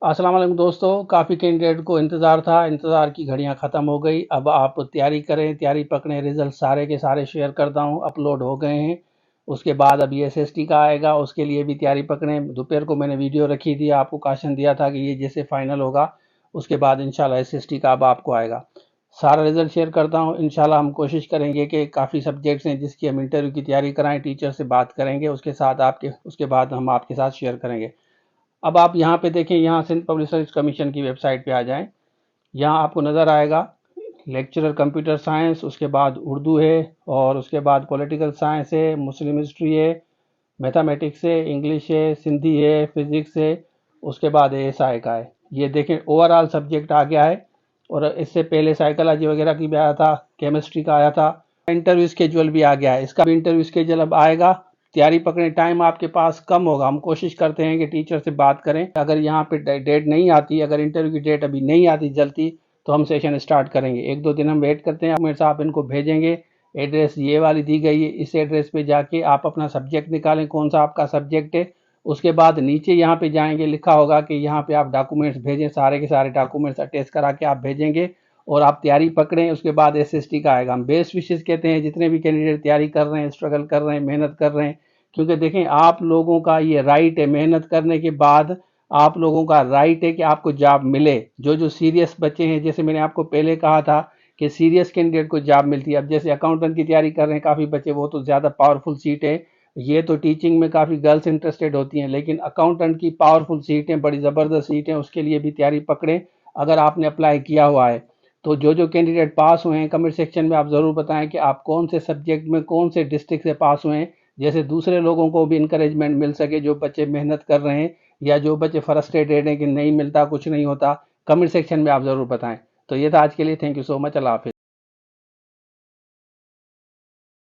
अस्सलाम वालेकुम दोस्तों, काफ़ी कैंडिडेट को इंतज़ार की घड़ियां ख़त्म हो गई। अब आप तैयारी करें, तैयारी पकड़ें। रिज़ल्ट सारे के सारे शेयर करता हूं, अपलोड हो गए हैं। उसके बाद अभी एसएसटी का आएगा, उसके लिए भी तैयारी पकड़ें। दोपहर को मैंने वीडियो रखी थी, आपको काशन दिया था कि ये जैसे फाइनल होगा उसके बाद इंशाल्लाह एसएसटी का अब आपको आएगा। सारा रिज़ल्ट शेयर करता हूँ। इंशाल्लाह हम कोशिश करेंगे कि काफ़ी सब्जेक्ट्स हैं जिसकी हम इंटरव्यू की तैयारी कराएं, टीचर से बात करेंगे, उसके बाद हम आपके साथ शेयर करेंगे। अब आप यहाँ पे देखें, यहाँ सिंध पब्लिक सर्विस कमीशन की वेबसाइट पे आ जाएं। यहाँ आपको नज़र आएगा लेक्चरर कंप्यूटर साइंस, उसके बाद उर्दू है, और उसके बाद पॉलिटिकल साइंस है, मुस्लिम हिस्ट्री है, मैथमेटिक्स है, इंग्लिश है, सिंधी है, फिजिक्स है, उसके बाद एएसआई का है। ये देखें ओवरऑल सब्जेक्ट आ गया है। और इससे पहले साइकोलॉजी वगैरह की भी आया था, केमिस्ट्री का आया था। इंटरव्यू स्केड्यूल भी आ गया है, इसका भी इंटरव्यू स्केड्यूल अब आएगा। तैयारी पकड़ें, टाइम आपके पास कम होगा। हम कोशिश करते हैं कि टीचर से बात करें। अगर यहाँ पे डेट नहीं आती, अगर इंटरव्यू की डेट अभी नहीं आती जल्दी, तो हम सेशन स्टार्ट करेंगे। 1-2 दिन हम वेट करते हैं। मेरे साथ इनको भेजेंगे। एड्रेस ये वाली दी गई है, इस एड्रेस पे जाके आप अपना सब्जेक्ट निकालें, कौन सा आपका सब्जेक्ट है। उसके बाद नीचे यहाँ पे जाएंगे, लिखा होगा कि यहाँ पे आप डॉक्यूमेंट्स भेजें, सारे के सारे डॉक्यूमेंट्स अटैच करा के आप भेजेंगे और आप तैयारी पकड़ें। उसके बाद एसएसटी का आएगा। हम बेस्ट विशेष कहते हैं जितने भी कैंडिडेट तैयारी कर रहे हैं, स्ट्रगल कर रहे हैं, मेहनत कर रहे हैं, क्योंकि देखें आप लोगों का ये राइट है, मेहनत करने के बाद आप लोगों का राइट है कि आपको जॉब मिले। जो सीरियस बच्चे हैं, जैसे मैंने आपको पहले कहा था कि सीरियस कैंडिडेट को जॉब मिलती है। अब जैसे अकाउंटेंट की तैयारी कर रहे हैं काफ़ी बच्चे, वो तो ज़्यादा पावरफुल सीट है। ये तो टीचिंग में काफ़ी गर्ल्स इंटरेस्टेड होती हैं, लेकिन अकाउंटेंट की पावरफुल सीटें, बड़ी ज़बरदस्त सीटें, उसके लिए भी तैयारी पकड़ें अगर आपने अप्लाई किया हुआ है। तो जो कैंडिडेट पास हुए हैं, कमेंट सेक्शन में आप ज़रूर बताएं कि आप कौन से सब्जेक्ट में, कौन से डिस्ट्रिक्ट से पास हुए हैं, जैसे दूसरे लोगों को भी इंकरेजमेंट मिल सके, जो बच्चे मेहनत कर रहे हैं या जो बच्चे फ्रस्ट्रेटेड हैं कि नहीं मिलता, कुछ नहीं होता। कमेंट सेक्शन में आप ज़रूर बताएं। तो ये था आज के लिए। Thank you so much. अल्लाह हाफिज़।